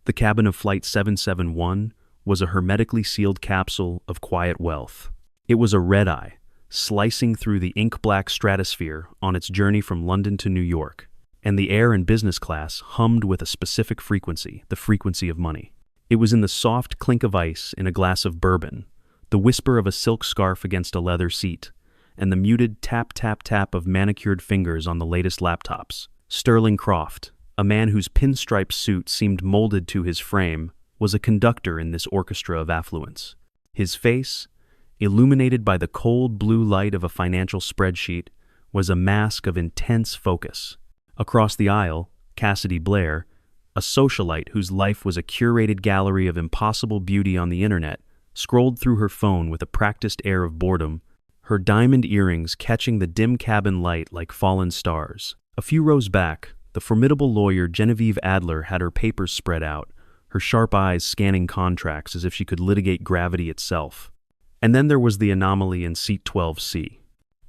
The cabin of Flight 771 was a hermetically sealed capsule of quiet wealth. It was a red-eye, slicing through the ink-black stratosphere on its journey from London to New York, and the air in business class hummed with a specific frequency, the frequency of money. It was in the soft clink of ice in a glass of bourbon, the whisper of a silk scarf against a leather seat, and the muted tap-tap-tap of manicured fingers on the latest laptops. Sterling Croft, a man whose pinstripe suit seemed molded to his frame, was a conductor in this orchestra of affluence. His face, illuminated by the cold blue light of a financial spreadsheet, was a mask of intense focus. Across the aisle, Cassidy Blair, a socialite whose life was a curated gallery of impossible beauty on the internet, scrolled through her phone with a practiced air of boredom, her diamond earrings catching the dim cabin light like fallen stars. A few rows back, the formidable lawyer Genevieve Adler had her papers spread out, her sharp eyes scanning contracts as if she could litigate gravity itself. And then there was the anomaly in seat 12C.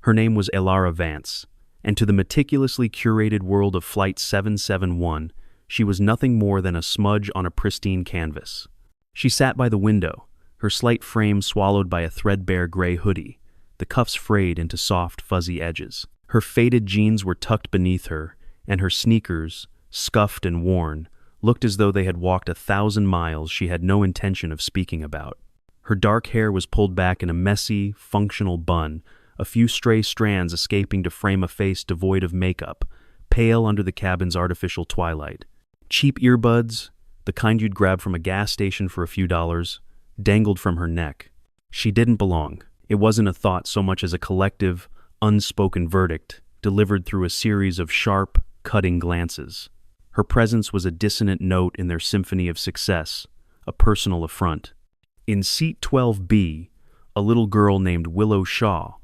Her name was Elara Vance, and to the meticulously curated world of Flight 771, she was nothing more than a smudge on a pristine canvas. She sat by the window, her slight frame swallowed by a threadbare gray hoodie, the cuffs frayed into soft, fuzzy edges. Her faded jeans were tucked beneath her, and her sneakers, scuffed and worn, looked as though they had walked 1,000 miles she had no intention of speaking about. Her dark hair was pulled back in a messy, functional bun, a few stray strands escaping to frame a face devoid of makeup, pale under the cabin's artificial twilight. Cheap earbuds, the kind you'd grab from a gas station for a few dollars, dangled from her neck. She didn't belong. It wasn't a thought so much as a collective, unspoken verdict, delivered through a series of sharp, cutting glances. Her presence was a dissonant note in their symphony of success, a personal affront. In seat 12B, a little girl named Willow Shaw,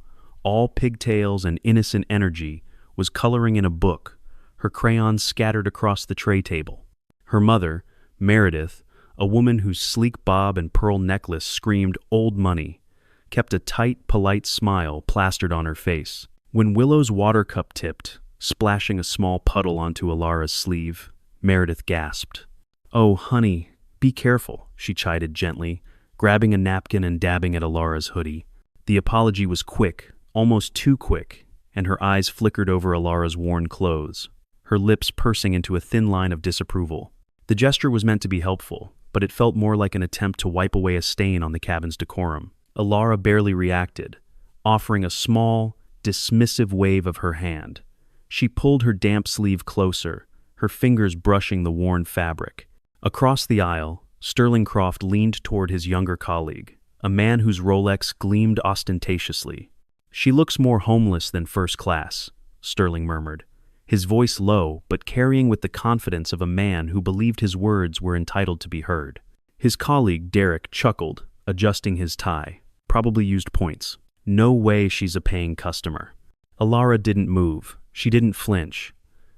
all pigtails and innocent energy, was coloring in a book, her crayons scattered across the tray table. Her mother, Meredith, a woman whose sleek bob and pearl necklace screamed old money, kept a tight, polite smile plastered on her face. When Willow's water cup tipped, splashing a small puddle onto Elara's sleeve, Meredith gasped. "Oh, honey, be careful," she chided gently, grabbing a napkin and dabbing at Elara's hoodie. The apology was quick, almost too quick, and her eyes flickered over Elara's worn clothes, her lips pursing into a thin line of disapproval. The gesture was meant to be helpful, but it felt more like an attempt to wipe away a stain on the cabin's decorum. Elara barely reacted, offering a small, dismissive wave of her hand. She pulled her damp sleeve closer, her fingers brushing the worn fabric. Across the aisle, Sterling Croft leaned toward his younger colleague, a man whose Rolex gleamed ostentatiously. "She looks more homeless than first class," Sterling murmured, his voice low but carrying with the confidence of a man who believed his words were entitled to be heard. His colleague, Derek, chuckled, adjusting his tie. Probably used points. "No way she's a paying customer." Elara didn't move. She didn't flinch.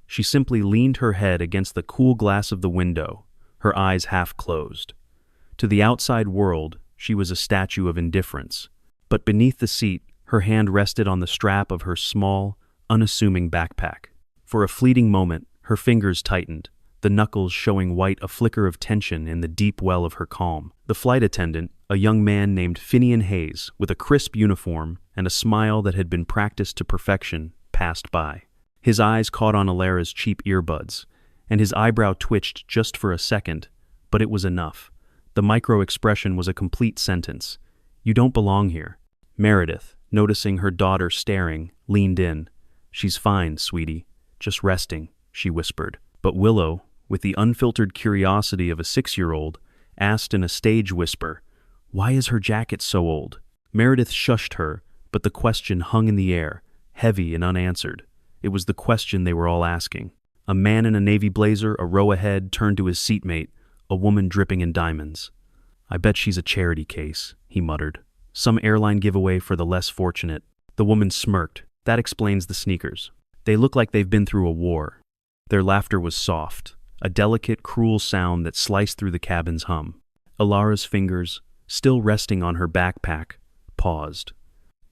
She simply leaned her head against the cool glass of the window, her eyes half closed. To the outside world, she was a statue of indifference. But beneath the seat, her hand rested on the strap of her small, unassuming backpack. For a fleeting moment, her fingers tightened, the knuckles showing white a flicker of tension in the deep well of her calm. The flight attendant, a young man named Finian Hayes, with a crisp uniform and a smile that had been practiced to perfection, passed by. His eyes caught on Elara's cheap earbuds, and his eyebrow twitched just for a second, but it was enough. The micro-expression was a complete sentence. "You don't belong here." Meredith, noticing her daughter staring, leaned in. "She's fine, sweetie. Just resting," she whispered. But Willow, with the unfiltered curiosity of a 6-year-old, asked in a stage whisper, "Why is her jacket so old?" Meredith shushed her, but the question hung in the air, heavy and unanswered. It was the question they were all asking. A man in a navy blazer, a row ahead, turned to his seatmate, a woman dripping in diamonds. "I bet she's a charity case," he muttered. "Some airline giveaway for the less fortunate." The woman smirked. "That explains the sneakers. They look like they've been through a war." Their laughter was soft, a delicate, cruel sound that sliced through the cabin's hum. Elara's fingers, still resting on her backpack, paused.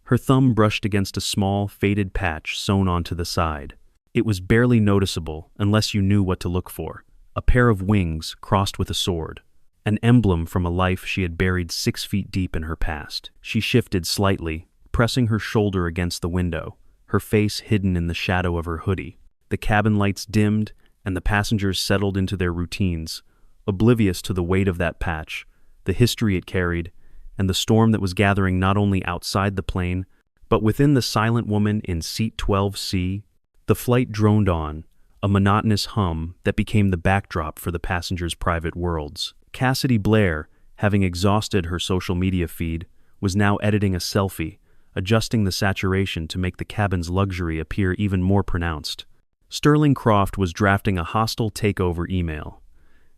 Her thumb brushed against a small, faded patch sewn onto the side. It was barely noticeable unless you knew what to look for. a pair of wings crossed with a sword, an emblem from a life she had buried 6 feet deep in her past. She shifted slightly, pressing her shoulder against the window, her face hidden in the shadow of her hoodie. The cabin lights dimmed, and the passengers settled into their routines, oblivious to the weight of that patch, the history it carried, and the storm that was gathering not only outside the plane, but within the silent woman in seat 12C. The flight droned on, a monotonous hum that became the backdrop for the passengers' private worlds. Cassidy Blair, having exhausted her social media feed, was now editing a selfie, adjusting the saturation to make the cabin's luxury appear even more pronounced. Sterling Croft was drafting a hostile takeover email.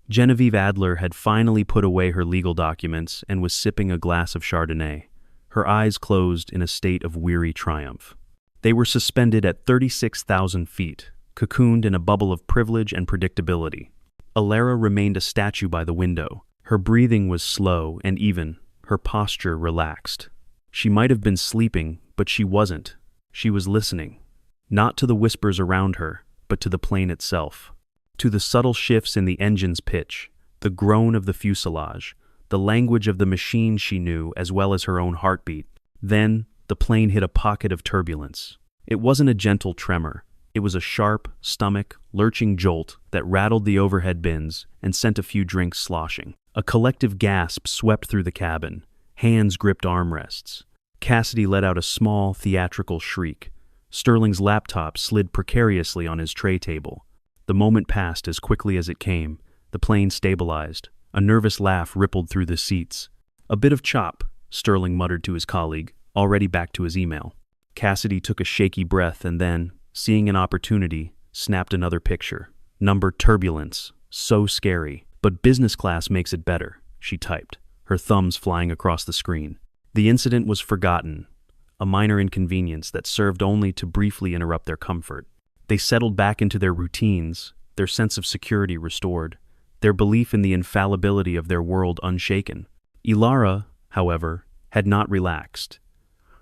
Genevieve Adler had finally put away her legal documents and was sipping a glass of Chardonnay, her eyes closed in a state of weary triumph. They were suspended at 36,000 feet, cocooned in a bubble of privilege and predictability. Alara remained a statue by the window. Her breathing was slow and even, her posture relaxed. She might have been sleeping, but she wasn't. She was listening, not to the whispers around her, but to the plane itself. To the subtle shifts in the engine's pitch, the groan of the fuselage, the language of the machine she knew as well as her own heartbeat. Then, the plane hit a pocket of turbulence. It wasn't a gentle tremor. It was a sharp, stomach, lurching jolt that rattled the overhead bins and sent a few drinks sloshing. A collective gasp swept through the cabin. Hands gripped armrests. Cassidy let out a small, theatrical shriek. Sterling's laptop slid precariously on his tray table. The moment passed as quickly as it came. The plane stabilized. A nervous laugh rippled through the seats. "A bit of chop," Sterling muttered to his colleague, already back to his email. Cassidy took a shaky breath and then, seeing an opportunity, snapped another picture. "Number turbulence. So scary. But business class makes it better," she typed, her thumbs flying across the screen. The incident was forgotten, a minor inconvenience that served only to briefly interrupt their comfort. They settled back into their routines, their sense of security restored, their belief in the infallibility of their world unshaken. Ilara, however, had not relaxed.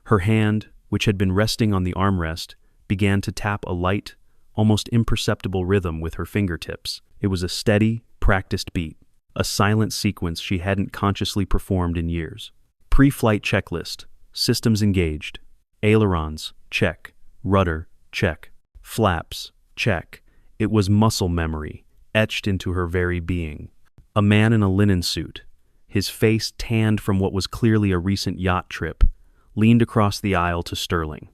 Her hand, which had been resting on the armrest, began to tap a light, almost imperceptible rhythm with her fingertips. It was a steady, practiced beat, a silent sequence she hadn't consciously performed in years. Pre-flight checklist, systems engaged, ailerons, check, rudder, check, flaps, check. It was muscle memory, etched into her very being. A man in a linen suit, his face tanned from what was clearly a recent yacht trip, leaned across the aisle to Sterling.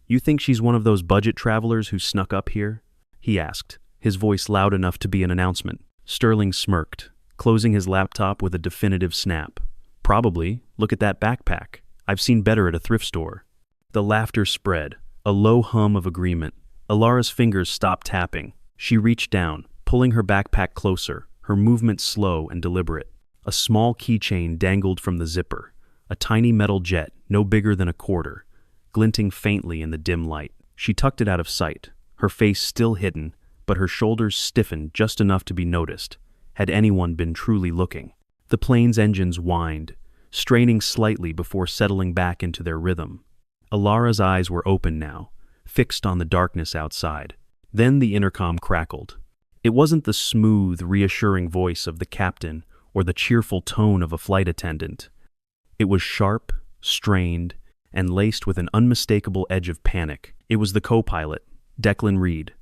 "You think she's one of those budget travelers who snuck up here?" he asked, his voice loud enough to be an announcement. Sterling smirked, closing his laptop with a definitive snap. "Probably. Look at that backpack. I've seen better at a thrift store." The laughter spread, a low hum of agreement. Alara's fingers stopped tapping. She reached down, pulling her backpack closer, her movement slow and deliberate. A small keychain dangled from the zipper, a tiny metal jet no bigger than a quarter, glinting faintly in the dim light. She tucked it out of sight, her face still hidden, but her shoulders stiffened just enough to be noticed, had anyone been truly looking. The plane's engines whined, straining slightly before settling back into their rhythm. Alara's eyes were open now, fixed on the darkness outside. Then the intercom crackled. It wasn't the smooth, reassuring voice of the captain or the cheerful tone of a flight attendant. It was sharp, strained, and laced with an unmistakable edge of panic. It was the co-pilot, Declan Reed.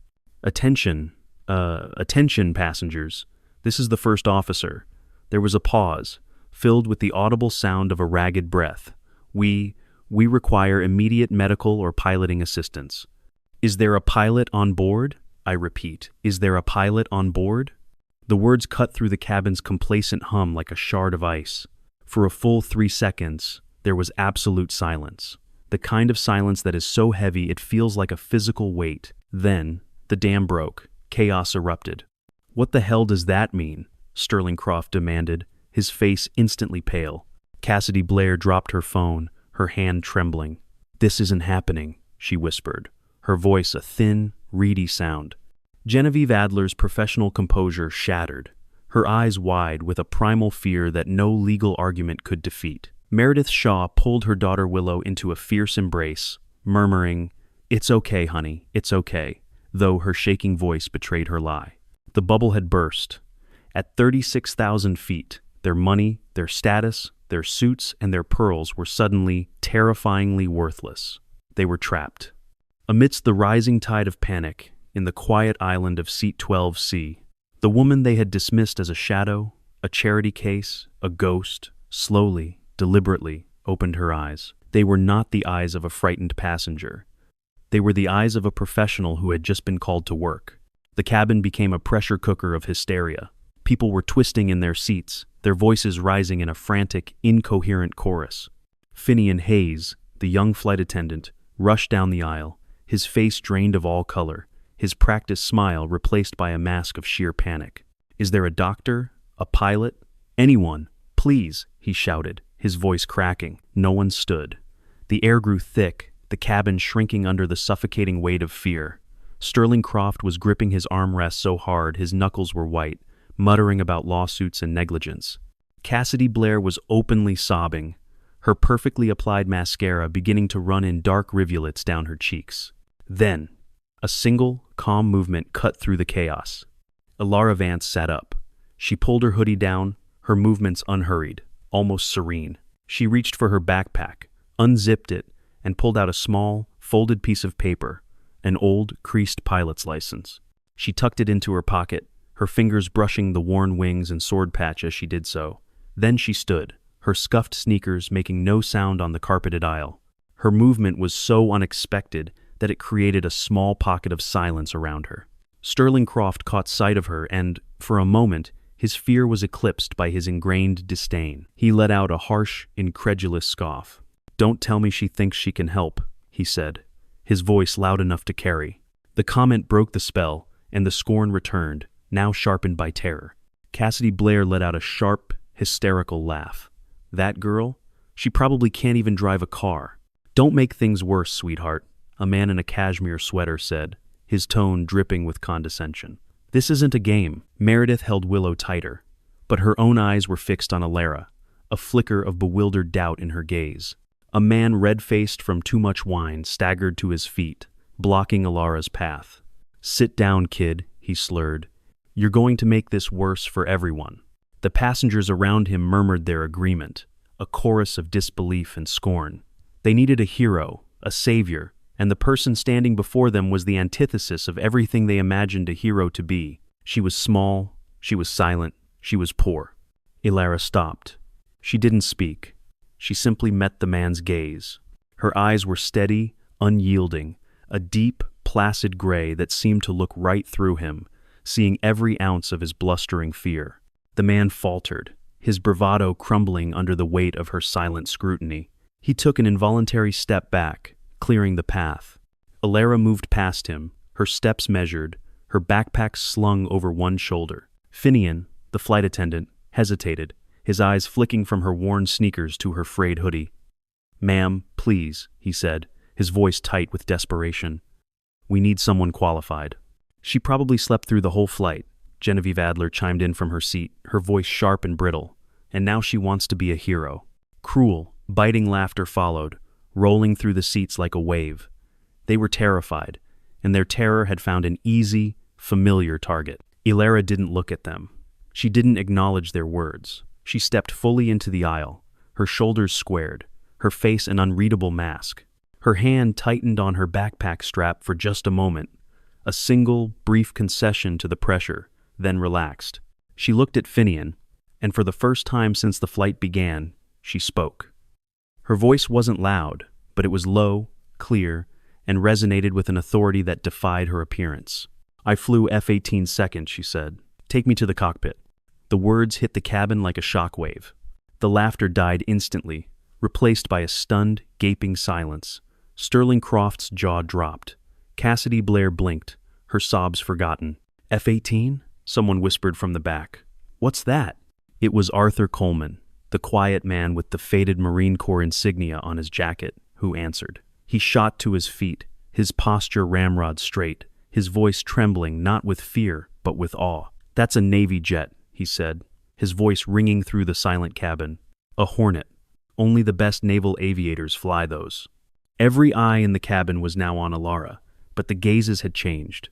Attention passengers. This is the first officer." There was a pause, filled with the audible sound of a ragged breath. We require immediate medical or piloting assistance." "Is there a pilot on board?" I repeat. "Is there a pilot on board?" The words cut through the cabin's complacent hum like a shard of ice. For a full 3 seconds, there was absolute silence. The kind of silence that is so heavy it feels like a physical weight. Then, the dam broke. Chaos erupted. "What the hell does that mean?" Sterling Croft demanded, his face instantly pale. Cassidy Blair dropped her phone, her hand trembling. "This isn't happening," she whispered, her voice a thin, reedy sound. Genevieve Adler's professional composure shattered, her eyes wide with a primal fear that no legal argument could defeat. Meredith Shaw pulled her daughter Willow into a fierce embrace, murmuring, "It's okay, honey, it's okay," though her shaking voice betrayed her lie. The bubble had burst, At 36,000 feet, their money, their status, their suits, and their pearls were suddenly, terrifyingly worthless. They were trapped. Amidst the rising tide of panic, in the quiet island of Seat 12C, the woman they had dismissed as a shadow, a charity case, a ghost, slowly, deliberately, opened her eyes. They were not the eyes of a frightened passenger. They were the eyes of a professional who had just been called to work. The cabin became a pressure cooker of hysteria. People were twisting in their seats, their voices rising in a frantic, incoherent chorus. Finian Hayes, the young flight attendant, rushed down the aisle, his face drained of all color, his practiced smile replaced by a mask of sheer panic. "Is there a doctor? A pilot? Anyone? Please," he shouted, his voice cracking. No one stood. The air grew thick, the cabin shrinking under the suffocating weight of fear. Sterling Croft was gripping his armrest so hard his knuckles were white, muttering about lawsuits and negligence. Cassidy Blair was openly sobbing, her perfectly applied mascara beginning to run in dark rivulets down her cheeks. Then, a single, calm movement cut through the chaos. Ilara Vance sat up. She pulled her hoodie down, her movements unhurried, almost serene. She reached for her backpack, unzipped it, and pulled out a small, folded piece of paper, an old, creased pilot's license. She tucked it into her pocket, her fingers brushing the worn wings and sword patch as she did so. Then she stood, her scuffed sneakers making no sound on the carpeted aisle. Her movement was so unexpected that it created a small pocket of silence around her. Sterling Croft caught sight of her and, for a moment, his fear was eclipsed by his ingrained disdain. He let out a harsh, incredulous scoff. "Don't tell me she thinks she can help," he said, his voice loud enough to carry. The comment broke the spell, and the scorn returned, now sharpened by terror. Cassidy Blair let out a sharp, hysterical laugh. "That girl? She probably can't even drive a car." "Don't make things worse, sweetheart," a man in a cashmere sweater said, his tone dripping with condescension. "This isn't a game." Meredith held Willow tighter, but her own eyes were fixed on Ilara, a flicker of bewildered doubt in her gaze. A man red-faced from too much wine staggered to his feet, blocking Ilara's path. "Sit down, kid," he slurred. "You're going to make this worse for everyone." The passengers around him murmured their agreement, a chorus of disbelief and scorn. They needed a hero, a savior, and the person standing before them was the antithesis of everything they imagined a hero to be. She was small, she was silent, she was poor. Ilara stopped. She didn't speak. She simply met the man's gaze. Her eyes were steady, unyielding, a deep, placid gray that seemed to look right through him, seeing every ounce of his blustering fear. The man faltered, his bravado crumbling under the weight of her silent scrutiny. He took an involuntary step back, clearing the path. Ilara moved past him, her steps measured, her backpack slung over one shoulder. Finian, the flight attendant, hesitated, his eyes flicking from her worn sneakers to her frayed hoodie. "Ma'am, please," he said, his voice tight with desperation. "We need someone qualified." "She probably slept through the whole flight," Genevieve Adler chimed in from her seat, her voice sharp and brittle. "And now she wants to be a hero." Cruel, biting laughter followed, rolling through the seats like a wave. They were terrified, and their terror had found an easy, familiar target. Ilara didn't look at them. She didn't acknowledge their words. She stepped fully into the aisle, her shoulders squared, her face an unreadable mask. Her hand tightened on her backpack strap for just a moment, a single, brief concession to the pressure, then relaxed. She looked at Finian, and for the first time since the flight began, she spoke. Her voice wasn't loud, but it was low, clear, and resonated with an authority that defied her appearance. "I flew F-18 second," she said. "Take me to the cockpit." The words hit the cabin like a shockwave. The laughter died instantly, replaced by a stunned, gaping silence. Sterling Croft's jaw dropped. Cassidy Blair blinked, her sobs forgotten. "F-18? Someone whispered from the back. "What's that?" It was Arthur Coleman, the quiet man with the faded Marine Corps insignia on his jacket, who answered. He shot to his feet, his posture ramrod straight, his voice trembling not with fear, but with awe. "That's a Navy jet," he said, his voice ringing through the silent cabin. "A Hornet. Only the best naval aviators fly those." Every eye in the cabin was now on Ilara, but the gazes had changed.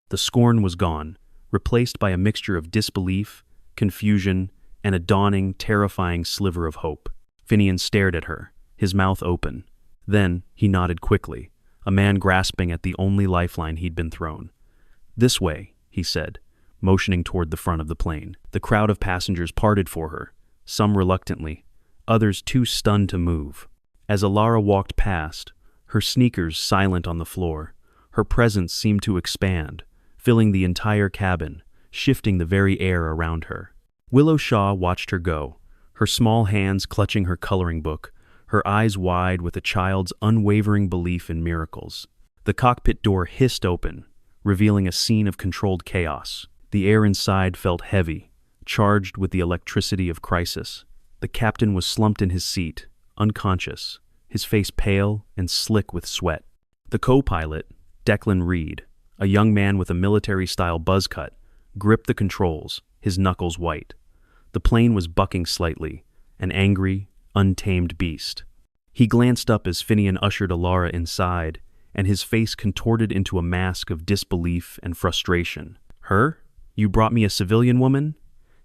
The scorn was gone, replaced by a mixture of disbelief, confusion, and a dawning, terrifying sliver of hope. Finian stared at her, his mouth open. Then he nodded quickly, a man grasping at the only lifeline he'd been thrown. "This way," he said, motioning toward the front of the plane. The crowd of passengers parted for her, some reluctantly, others too stunned to move. As Alara walked past, her sneakers silent on the floor, her presence seemed to expand, filling the entire cabin, shifting the very air around her. Willow Shaw watched her go, her small hands clutching her coloring book, her eyes wide with a child's unwavering belief in miracles. The cockpit door hissed open, revealing a scene of controlled chaos. The air inside felt heavy, charged with the electricity of crisis. The captain was slumped in his seat, unconscious, his face pale and slick with sweat. The co-pilot, Declan Reed, a young man with a military-style buzz cut, gripped the controls, his knuckles white. The plane was bucking slightly, an angry, untamed beast. He glanced up as Finian ushered Alara inside, and his face contorted into a mask of disbelief and frustration. "Her? You brought me a civilian woman?"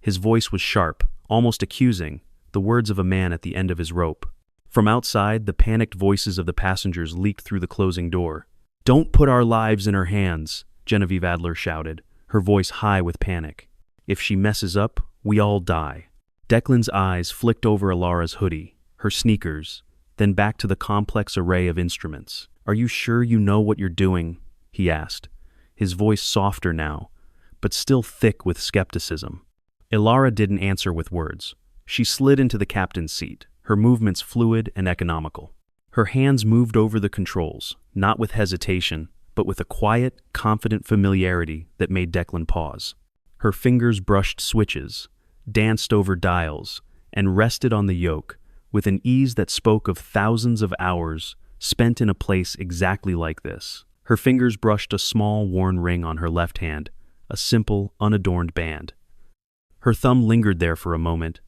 His voice was sharp, almost accusing, the words of a man at the end of his rope. From outside, the panicked voices of the passengers leaked through the closing door. "Don't put our lives in her hands," Genevieve Adler shouted, her voice high with panic. "If she messes up, we all die." Declan's eyes flicked over Alara's hoodie, her sneakers, then back to the complex array of instruments. "Are you sure you know what you're doing?" he asked, his voice softer now, but still thick with skepticism. Alara didn't answer with words. She slid into the captain's seat, her movements fluid and economical. Her hands moved over the controls, not with hesitation, but with a quiet, confident familiarity that made Declan pause. Her fingers brushed switches, danced over dials, and rested on the yoke with an ease that spoke of thousands of hours spent in a place exactly like this. Her fingers brushed a small, worn ring on her left hand, a simple, unadorned band. Her thumb lingered there for a moment,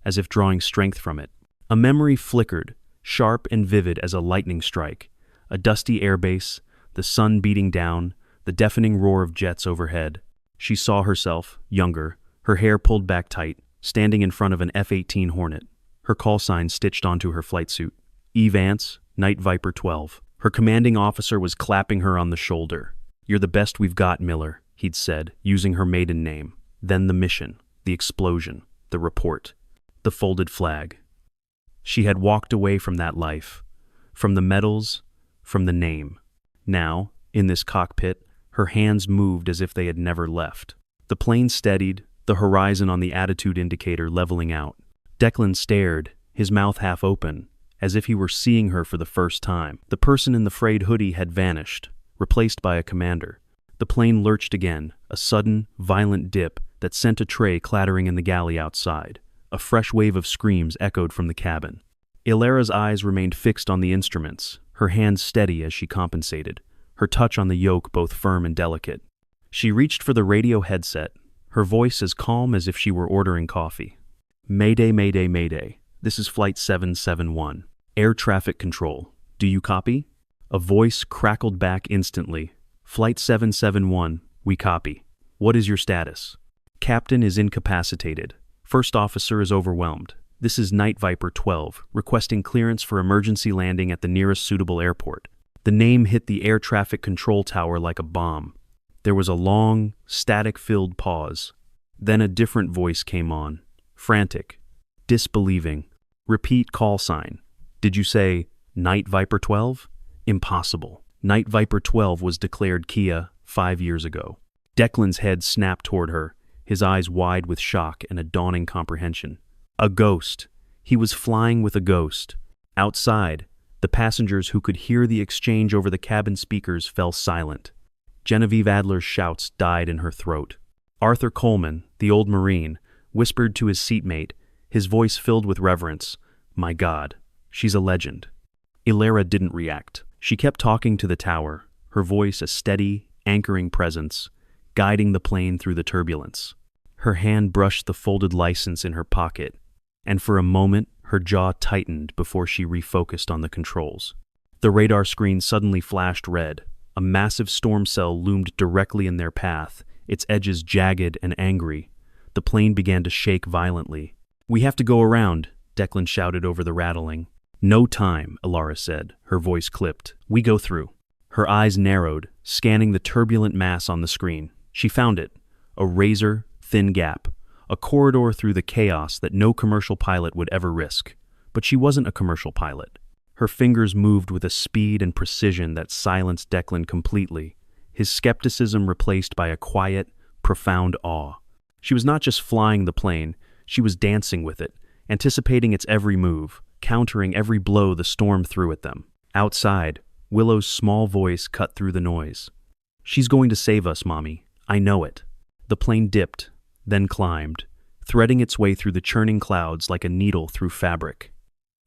as if drawing strength from it. A memory flickered, sharp and vivid as a lightning strike. A dusty airbase, the sun beating down, the deafening roar of jets overhead. She saw herself, younger, her hair pulled back tight, standing in front of an F-18 Hornet, her call sign stitched onto her flight suit. "E. Vance, Night Viper 12. Her commanding officer was clapping her on the shoulder. "You're the best we've got, Miller," he'd said, using her maiden name. Then the mission, the explosion, the report, the folded flag. She had walked away from that life, from the medals, from the name. Now, in this cockpit, her hands moved as if they had never left. The plane steadied, the horizon on the attitude indicator leveling out. Declan stared, his mouth half open, as if he were seeing her for the first time. The person in the frayed hoodie had vanished, replaced by a commander. The plane lurched again, a sudden, violent dip that sent a tray clattering in the galley outside. A fresh wave of screams echoed from the cabin. Alara's eyes remained fixed on the instruments, her hands steady as she compensated, her touch on the yoke both firm and delicate. She reached for the radio headset, her voice as calm as if she were ordering coffee. "Mayday, mayday, mayday. This is Flight 771. Air traffic control. Do you copy?" A voice crackled back instantly. "Flight 771, we copy. What is your status?" "Captain is incapacitated. First officer is overwhelmed. This is Night Viper 12, requesting clearance for emergency landing at the nearest suitable airport." The name hit the air traffic control tower like a bomb. There was a long, static-filled pause. Then a different voice came on, frantic, disbelieving. "Repeat call sign. Did you say Night Viper 12? Impossible. Night Viper 12 was declared Kia 5 years ago." Declan's head snapped toward her, his eyes wide with shock and a dawning comprehension. A ghost. He was flying with a ghost. Outside, the passengers who could hear the exchange over the cabin speakers fell silent. Genevieve Adler's shouts died in her throat. Arthur Coleman, the old Marine, whispered to his seatmate, his voice filled with reverence, "My God, she's a legend." Alara didn't react. She kept talking to the tower, her voice a steady, anchoring presence, guiding the plane through the turbulence. Her hand brushed the folded license in her pocket, and for a moment her jaw tightened before she refocused on the controls. The radar screen suddenly flashed red. A massive storm cell loomed directly in their path, its edges jagged and angry. the plane began to shake violently. "We have to go around," Declan shouted over the rattling. "No time," Alara said, her voice clipped. "We go through." Her eyes narrowed, scanning the turbulent mass on the screen. She found it, a razor-thin gap, a corridor through the chaos that no commercial pilot would ever risk. But she wasn't a commercial pilot. Her fingers moved with a speed and precision that silenced Declan completely, his skepticism replaced by a quiet, profound awe. She was not just flying the plane, she was dancing with it, anticipating its every move, countering every blow the storm threw at them. Outside, Willow's small voice cut through the noise. "She's going to save us, Mommy. I know it." The plane dipped, then climbed, threading its way through the churning clouds like a needle through fabric.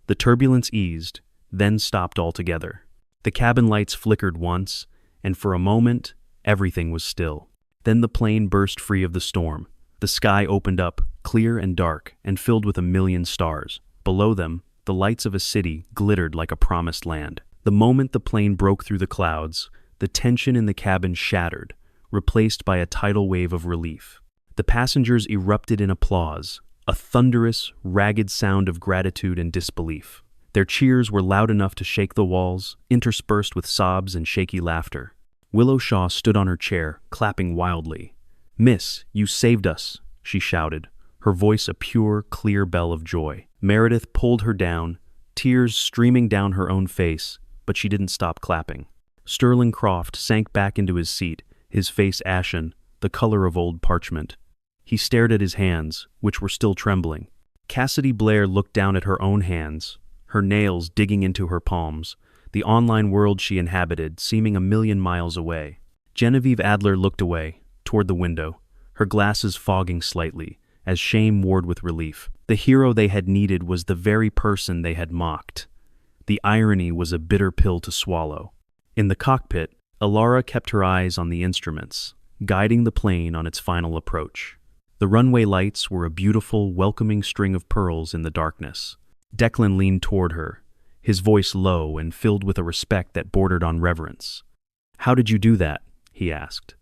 The turbulence eased, then stopped altogether. The cabin lights flickered once, and for a moment, everything was still. Then the plane burst free of the storm. The sky opened up, clear and dark, and filled with a million stars. Below them, the lights of a city glittered like a promised land. The moment the plane broke through the clouds, the tension in the cabin shattered, replaced by a tidal wave of relief. The passengers erupted in applause, a thunderous, ragged sound of gratitude and disbelief. Their cheers were loud enough to shake the walls, interspersed with sobs and shaky laughter. Willow Shaw stood on her chair, clapping wildly. "Miss, you saved us," she shouted, her voice a pure, clear bell of joy. Meredith pulled her down, tears streaming down her own face, but she didn't stop clapping. Sterling Croft sank back into his seat, his face ashen, the color of old parchment. He stared at his hands, which were still trembling. Cassidy Blair looked down at her own hands, her nails digging into her palms, the online world she inhabited seeming a million miles away. Genevieve Adler looked away, toward the window, her glasses fogging slightly, as shame warred with relief. The hero they had needed was the very person they had mocked. The irony was a bitter pill to swallow. In the cockpit, Alara kept her eyes on the instruments, guiding the plane on its final approach. The runway lights were a beautiful, welcoming string of pearls in the darkness. Declan leaned toward her, his voice low and filled with a respect that bordered on reverence. "How did you do that?" he asked.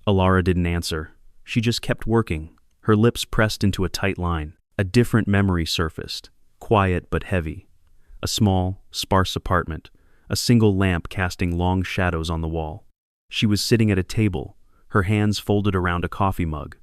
Alara didn't answer. She just kept working, her lips pressed into a tight line. A different memory surfaced, quiet but heavy. A small, sparse apartment, a single lamp casting long shadows on the wall. She was sitting at a table, her hands folded around a coffee mug.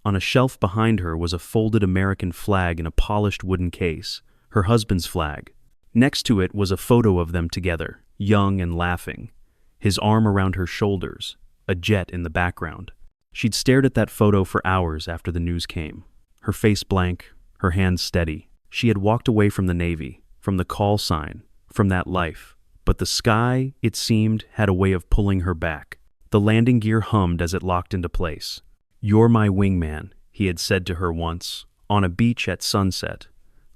On a shelf behind her was a folded American flag in a polished wooden case, her husband's flag. Next to it was a photo of them together, young and laughing, his arm around her shoulders, a jet in the background. She'd stared at that photo for hours after the news came, her face blank, her hands steady. She had walked away from the Navy, from the call sign, from that life. But the sky, it seemed, had a way of pulling her back. The landing gear hummed as it locked into place. "You're my wingman," he had said to her once, on a beach at sunset.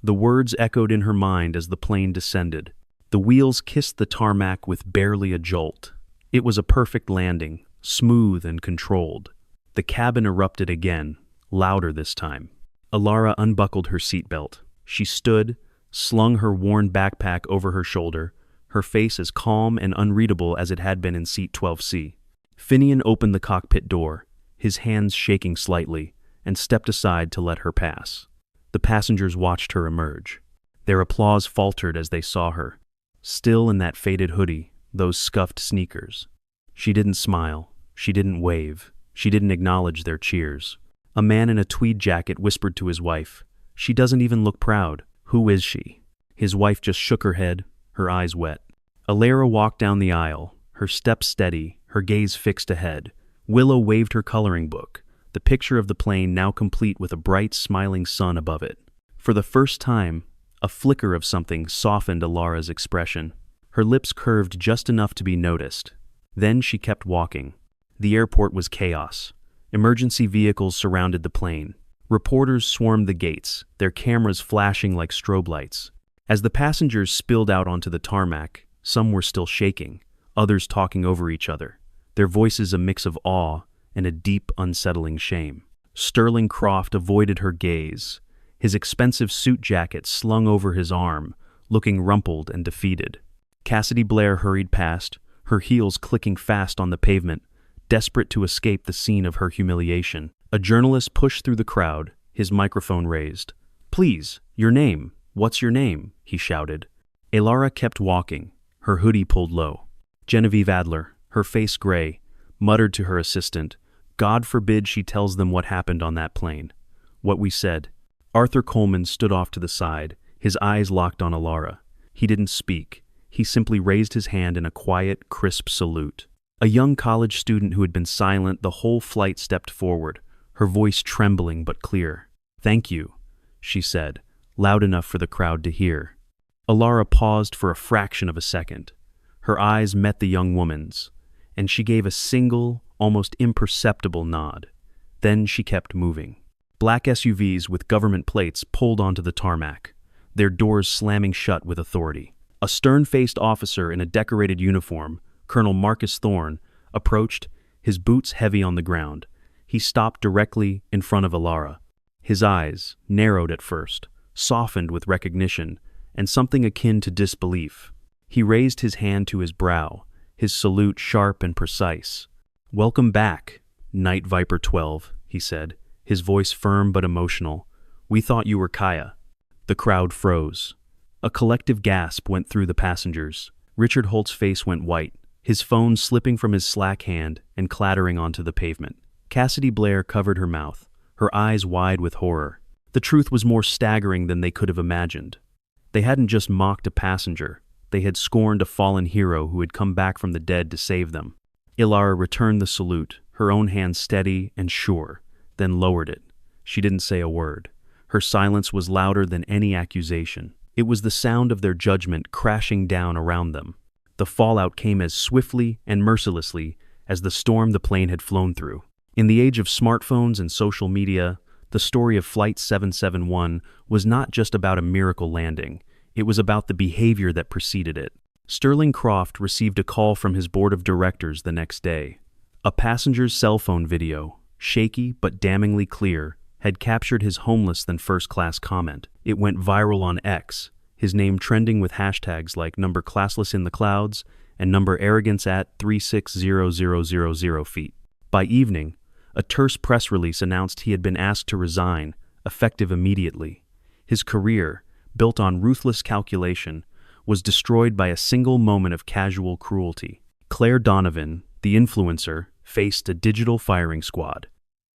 The words echoed in her mind as the plane descended. The wheels kissed the tarmac with barely a jolt. It was a perfect landing, smooth and controlled. The cabin erupted again, louder this time. Alara unbuckled her seatbelt. She stood, slung her worn backpack over her shoulder, her face as calm and unreadable as it had been in seat 12C. Finian opened the cockpit door, his hands shaking slightly, and stepped aside to let her pass. The passengers watched her emerge. Their applause faltered as they saw her, still in that faded hoodie, those scuffed sneakers. She didn't smile, she didn't wave, she didn't acknowledge their cheers. A man in a tweed jacket whispered to his wife, "She doesn't even look proud. Who is she?" His wife just shook her head, her eyes wet. Alara walked down the aisle, her step steady, her gaze fixed ahead. Willow waved her coloring book, the picture of the plane now complete with a bright, smiling sun above it. For the first time, a flicker of something softened Alara's expression. Her lips curved just enough to be noticed. Then she kept walking. The airport was chaos. Emergency vehicles surrounded the plane. Reporters swarmed the gates, their cameras flashing like strobe lights. As the passengers spilled out onto the tarmac, some were still shaking, others talking over each other, their voices a mix of awe and a deep, unsettling shame. Sterling Croft avoided her gaze, his expensive suit jacket slung over his arm, looking rumpled and defeated. Cassidy Blair hurried past, her heels clicking fast on the pavement, desperate to escape the scene of her humiliation. A journalist pushed through the crowd, his microphone raised. "Please, your name. What's your name?" he shouted. Elara kept walking, her hoodie pulled low. Genevieve Adler, her face gray, muttered to her assistant, "God forbid she tells them what happened on that plane. What we said." Arthur Coleman stood off to the side, his eyes locked on Elara. He didn't speak. He simply raised his hand in a quiet, crisp salute. A young college student who had been silent the whole flight stepped forward, her voice trembling but clear. "Thank you," she said, loud enough for the crowd to hear. Elara paused for a fraction of a second. Her eyes met the young woman's, and she gave a single, almost imperceptible nod. Then she kept moving. Black SUVs with government plates pulled onto the tarmac, their doors slamming shut with authority. A stern-faced officer in a decorated uniform, Colonel Marcus Thorne, approached, his boots heavy on the ground. He stopped directly in front of Elara. His eyes, narrowed at first, softened with recognition and something akin to disbelief. He raised his hand to his brow, his salute sharp and precise. "Welcome back, Night Viper 12, he said, his voice firm but emotional. "We thought you were Kaya." The crowd froze. A collective gasp went through the passengers. Richard Holt's face went white, his phone slipping from his slack hand and clattering onto the pavement. Cassidy Blair covered her mouth, her eyes wide with horror. The truth was more staggering than they could have imagined. They hadn't just mocked a passenger, they had scorned a fallen hero who had come back from the dead to save them. Elara returned the salute, her own hand steady and sure, then lowered it. She didn't say a word. Her silence was louder than any accusation. It was the sound of their judgment crashing down around them. The fallout came as swiftly and mercilessly as the storm the plane had flown through. In the age of smartphones and social media, the story of Flight 771 was not just about a miracle landing. It was about the behavior that preceded it. Sterling Croft received a call from his board of directors the next day. A passenger's cell phone video, shaky but damningly clear, had captured his homeless than first-class comment. It went viral on X, his name trending with hashtags like #classlessintheclouds and #arrogance@360,000 feet. By evening, a terse press release announced he had been asked to resign, effective immediately. His career, built on ruthless calculation, was destroyed by a single moment of casual cruelty. Claire Donovan, the influencer, faced a digital firing squad.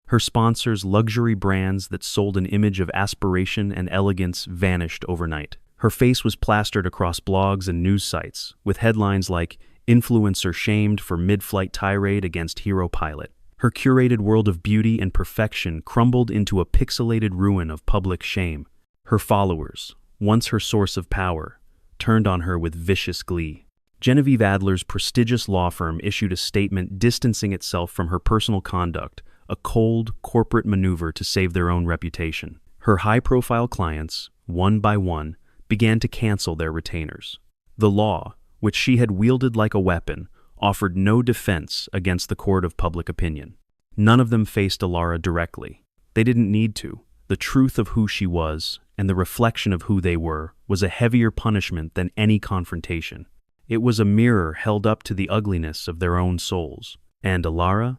Her sponsors, luxury brands that sold an image of aspiration and elegance, vanished overnight. Her face was plastered across blogs and news sites, with headlines like "Influencer Shamed for Mid-Flight Tirade Against Hero Pilot." Her curated world of beauty and perfection crumbled into a pixelated ruin of public shame. Her followers, once her source of power, turned on her with vicious glee. Genevieve Adler's prestigious law firm issued a statement distancing itself from her personal conduct, a cold, corporate maneuver to save their own reputation. Her high-profile clients, one by one, began to cancel their retainers. The law, which she had wielded like a weapon, offered no defense against the court of public opinion. None of them faced Elara directly. They didn't need to. The truth of who she was, and the reflection of who they were, was a heavier punishment than any confrontation. It was a mirror held up to the ugliness of their own souls. And Elara?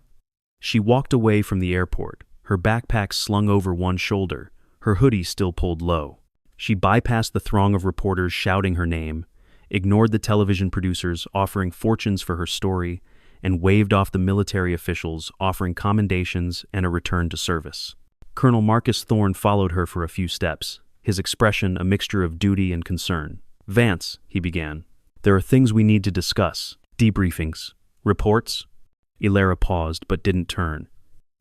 She walked away from the airport, her backpack slung over one shoulder, her hoodie still pulled low. She bypassed the throng of reporters shouting her name, ignored the television producers offering fortunes for her story, and waved off the military officials offering commendations and a return to service. Colonel Marcus Thorne followed her for a few steps, his expression a mixture of duty and concern. "Vance," he began, "there are things we need to discuss. Debriefings. Reports?" Elara paused but didn't turn.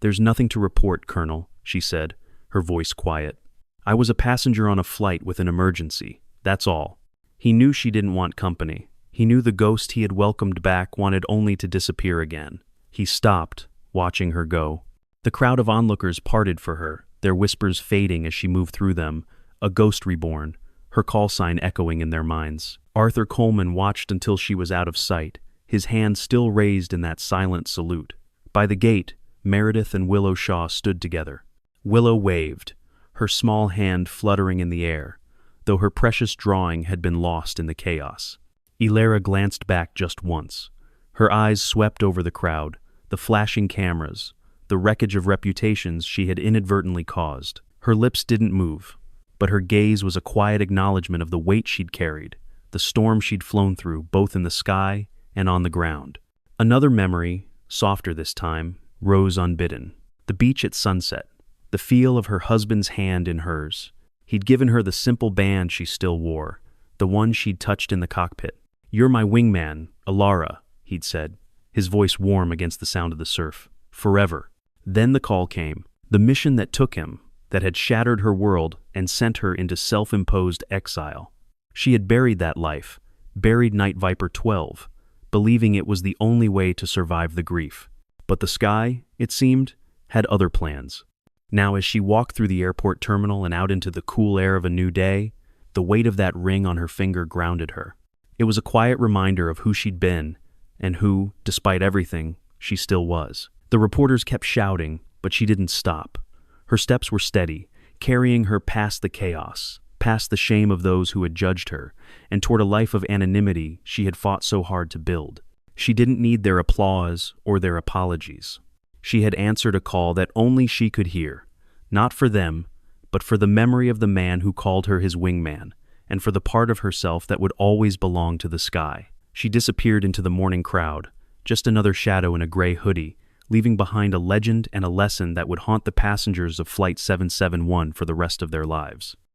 "There's nothing to report, Colonel," she said, her voice quiet. "I was a passenger on a flight with an emergency, that's all." He knew she didn't want company. He knew the ghost he had welcomed back wanted only to disappear again. He stopped, watching her go. The crowd of onlookers parted for her, their whispers fading as she moved through them, a ghost reborn, her call sign echoing in their minds. Arthur Coleman watched until she was out of sight, his hand still raised in that silent salute. By the gate, Meredith and Willow Shaw stood together. Willow waved, her small hand fluttering in the air, though her precious drawing had been lost in the chaos. Elara glanced back just once. Her eyes swept over the crowd, the flashing cameras, the wreckage of reputations she had inadvertently caused. Her lips didn't move, but her gaze was a quiet acknowledgement of the weight she'd carried, the storm she'd flown through, both in the sky and on the ground. Another memory, softer this time, rose unbidden. The beach at sunset, the feel of her husband's hand in hers. He'd given her the simple band she still wore, the one she'd touched in the cockpit. "You're my wingman, Alara," he'd said, his voice warm against the sound of the surf. "Forever." Then the call came, the mission that took him, that had shattered her world and sent her into self-imposed exile. She had buried that life, buried Night Viper 12, believing it was the only way to survive the grief. But the sky, it seemed, had other plans. Now as she walked through the airport terminal and out into the cool air of a new day, the weight of that ring on her finger grounded her. It was a quiet reminder of who she'd been, and who, despite everything, she still was. The reporters kept shouting, but she didn't stop. Her steps were steady, carrying her past the chaos, past the shame of those who had judged her, and toward a life of anonymity she had fought so hard to build. She didn't need their applause or their apologies. She had answered a call that only she could hear, not for them, but for the memory of the man who called her his wingman, and for the part of herself that would always belong to the sky. She disappeared into the morning crowd, just another shadow in a gray hoodie, leaving behind a legend and a lesson that would haunt the passengers of Flight 771 for the rest of their lives.